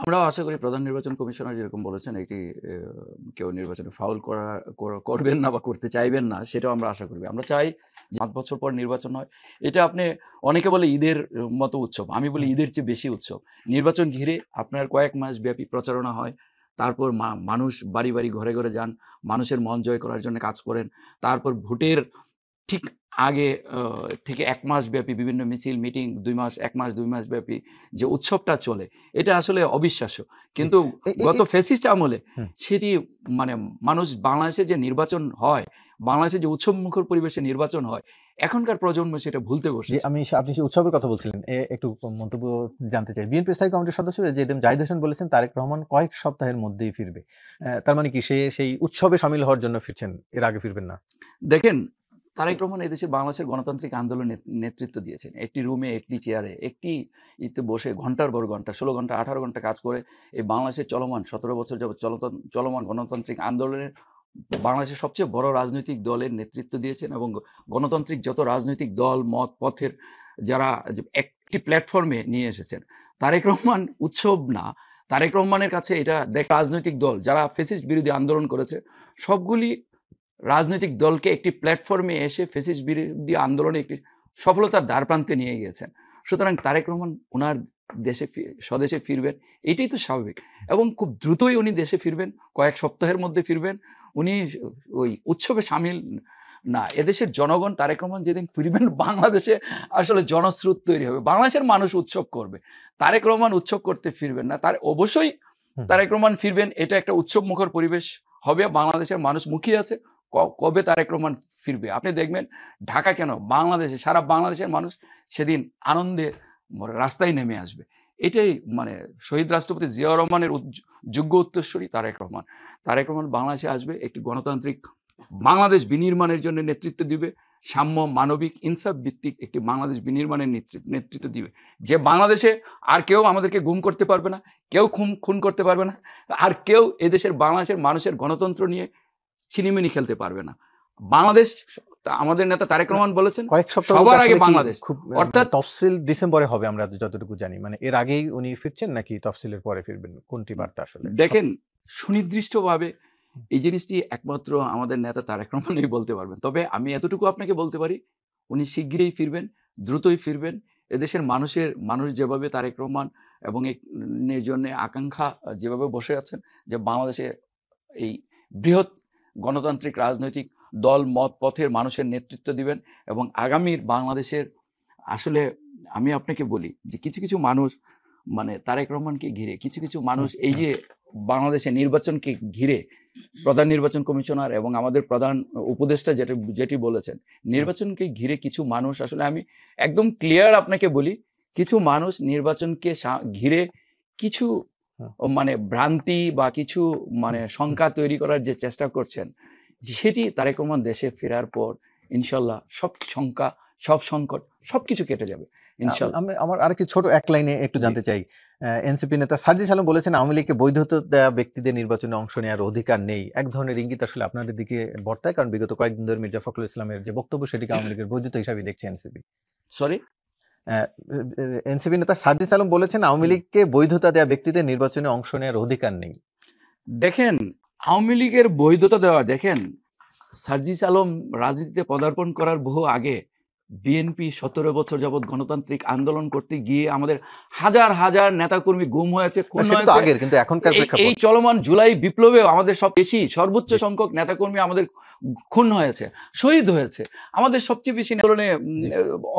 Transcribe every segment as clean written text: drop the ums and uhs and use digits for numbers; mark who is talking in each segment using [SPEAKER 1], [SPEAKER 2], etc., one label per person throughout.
[SPEAKER 1] আমরাও আশা করি প্রধান নির্বাচন কমিশনার যেরকম বলেছেন এটি কেউ নির্বাচনে ফাউল করবেন না বা করতে চাইবেন না, সেটাও আমরা আশা করি। আমরা চাই ৫ বছর পর নির্বাচন হয়। এটা আপনি অনেকে বলে ঈদের মতো উৎসব। আমি বলি ঈদের চেয়ে বেশি উৎসব। নির্বাচন ঘিরে আপনার কয়েক মাস ব্যাপী প্রচারণা হয়। তারপর মানুষ বাড়ি, বাড়ি ঘরে, ঘরে যান। মানুষের মন জয় করার জন্য কাজ করেন। তারপর ভোটের ঠিক আগে থেকে ১ মাস ব্যাপী বিভিন্ন মিছিল, মিটিং ২ মাস, ১ মাস ২ মাস ব্যাপী যে উৎসবটা চলে, এটা আসলে অবিশ্বাস্য। কিন্তু গত ফ্যাসিস্ট আমলে সেটি মানে মানুষ বাংলাদেশে যে নির্বাচন হয়, বাংলাদেশে যে উৎসবমুখর পরিবেশে নির্বাচন হয়, এখনকার প্রজন্ম সেটা ভুলতে বসেছে।
[SPEAKER 2] আপনি সেই উৎসবের কথা বলছিলেন, একটু মন্তব্য জানতে চাই। বিএনপি স্থায়ী কমিটির সদস্য যেদিন জাহিদ হোসেন বলেছেন তারেক রহমান কয়েক সপ্তাহের মধ্যেই ফিরবে। তার মানে কি সেই উৎসবে শামিল হওয়ার জন্য ফিরছেন, এর আগে ফিরবেন না?
[SPEAKER 1] দেখেন, তারেক রহমান এদেশে বাংলাদেশের গণতান্ত্রিক আন্দোলনের নেতৃত্ব দিয়েছেন। একটি রুমে, একটি চেয়ারে, একটি ইতে বসে ঘন্টার পর ঘন্টা, ১৬ ঘন্টা, ১৮ ঘন্টা কাজ করে এই বাংলাদেশের চলমান ১৭ বছর যাবৎ চলমান গণতান্ত্রিক আন্দোলনের বাংলাদেশের সবচেয়ে বড় রাজনৈতিক দলের নেতৃত্ব দিয়েছেন এবং গণতান্ত্রিক যত রাজনৈতিক দল, মত, পথের যারা একটি প্ল্যাটফর্মে নিয়ে এসেছেন। তারেক রহমান উৎসব না, তারেক রহমানের কাছে এটা রাজনৈতিক দল যারা ফ্যাসিস্ট বিরোধী আন্দোলন করেছে, সবগুলি রাজনৈতিক দলকে একটি প্ল্যাটফর্মে এসে ফ্যাসিস্ট বিরোধী আন্দোলনে একটি সফলতার দ্বারপ্রান্তে নিয়ে গিয়েছেন। সুতরাং তারেক রহমান ওনার স্বদেশে ফিরবেন, এটাই তো স্বাভাবিক এবং খুব দ্রুতই উনি দেশে ফিরবেন, কয়েক সপ্তাহের মধ্যে ফিরবেন। উনি ওই উৎসবে সামিল না। এদেশের জনগণ তারেক রহমান যেদিন ফিরবেন, বাংলাদেশে আসলে জনস্রোত তৈরি হবে, বাংলাদেশের মানুষ উৎসব করবে। তারেক রহমান উৎসব করতে ফিরবেন না, তার অবশ্যই তারেক রহমান ফিরবেন, এটা একটা উৎসব মুখর পরিবেশ হবে। বাংলাদেশের মানুষ মুখিয়ে আছে কবে তারেক রহমান ফিরবে। আপনি দেখবেন ঢাকা কেন, বাংলাদেশে সারা বাংলাদেশের মানুষ সেদিন আনন্দে রাস্তায় নেমে আসবে। এটাই মানে শহীদ রাষ্ট্রপতি জিয়াউর রহমানের যোগ্য উত্তরসূরি তারেক রহমান। তারেক রহমান বাংলাদেশে আসবে, একটি গণতান্ত্রিক বাংলাদেশ বিনির্মাণের জন্য নেতৃত্ব দিবে, সাম্য, মানবিক, ইনসাফ ভিত্তিক একটি বাংলাদেশ বিনির্মাণের নেতৃত্ব দিবে, যে বাংলাদেশে আর কেউ আমাদেরকে গুম করতে পারবে না, কেউ খুন করতে পারবে না, আর কেউ এদেশের বাংলাদেশের মানুষের গণতন্ত্র নিয়ে ছিনিমিনি খেলতে পারবে না। বাংলাদেশ, আমাদের নেতা তারেক রহমান বলেছেন
[SPEAKER 2] কয়েক সপ্তাহ
[SPEAKER 1] সবার আগে বাংলাদেশ,
[SPEAKER 2] অর্থাৎ তফসিল ডিসেম্বরে হবে আমরা যতটুকু জানি। মানে এর আগেই উনি ফিরছেন নাকি তফসিলের পরে ফিরবেন, কোনটি বার্তা আসলে?
[SPEAKER 1] দেখেন, সুনির্দিষ্টভাবে এই জিনিসটি একমাত্র আমাদের নেতা তারেক রহমানই বলতে পারবেন। তবে আমি এতটুকু আপনাকে বলতে পারি, উনি শিগগিরই ফিরবেন, দ্রুতই ফিরবেন। এদেশের মানুষ যেভাবে তারেক রহমান এবং এর জন্য আকাঙ্ক্ষা যেভাবে বসে আছেন যে বাংলাদেশে এই বৃহৎ গণতান্ত্রিক রাজনৈতিক দল, মত, পথের মানুষের নেতৃত্ব দিবেন এবং আগামীর বাংলাদেশের আসলে আমি আপনাকে বলি যে কিছু কিছু মানুষ মানে তারেক রহমানকে ঘিরে, কিছু কিছু মানুষ এই যে বাংলাদেশের নির্বাচনকে ঘিরে প্রধান নির্বাচন কমিশনার এবং আমাদের প্রধান উপদেষ্টা যেটি বলেছেন, নির্বাচনকে ঘিরে কিছু মানুষ, আসলে আমি একদম ক্লিয়ার আপনাকে বলি, কিছু মানুষ নির্বাচনকে ঘিরে কিছু মানে ভ্রান্তি বা কিছু মানে শঙ্কা তৈরি করার যে চেষ্টা করছেন, সেটি তারেক রহমান দেশে ফেরার পর ইনশাল্লাহ সব শঙ্কা, সব সংকট সবকিছু কেটে যাবে ইনশাল্লাহ।
[SPEAKER 2] আমার আরেকটি ছোট এক লাইনে একটু জানতে চাই, এনসিপি নেতা সার্জিস আলম বলেছেন আওয়ামী লীগকে বৈধতা দেওয়া ব্যক্তিদের নির্বাচনে অংশ নেওয়ার অধিকার নেই। এক ধরনের ইঙ্গিত আসলে আপনাদের দিকে বর্তায়, কারণ বিগত কয়েকদিন ধরে মির্জা ফখরুল ইসলামের যে বক্তব্য সেটিকে আওয়ামী লীগের বৈধতা হিসাবে দেখছে এনসিপি।
[SPEAKER 1] সরি,
[SPEAKER 2] এনসিপি নেতা সার্জিস আলম বলেছেন আওয়ামী লীগকে বৈধতা দেওয়া ব্যক্তিদের নির্বাচনে অংশ নেওয়ার অধিকার নেই।
[SPEAKER 1] দেখেন, আওয়ামী লীগের বৈধতা দেওয়া, দেখেন সার্জিস আলম রাজনীতিতে পদার্পণ করার বহু আগে বিএনপি ১৭ বছর যাবৎ গণতান্ত্রিক আন্দোলন করতে গিয়ে আমাদের হাজার হাজার নেতাকর্মী গুম হয়েছে, খুন হয়েছে। এই চলমান জুলাই বিপ্লবেও আমাদের সর্বোচ্চ সংখ্যক নেতাকর্মী আমাদের খুন হয়েছে, শহীদ হয়েছে, আমাদের সবচেয়ে বেশি আন্দোলনে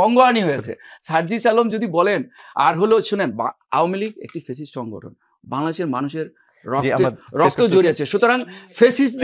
[SPEAKER 1] অঙ্গহানি হয়েছে। সার্জিস আলম যদি বলেন, আর হলো শুনেন, আওয়ামী লীগ একটি ফ্যাসিস্ট সংগঠন, বাংলাদেশের মানুষের রক্ত জড়িয়েছে, সুতরাং ফ্যাসিস্ট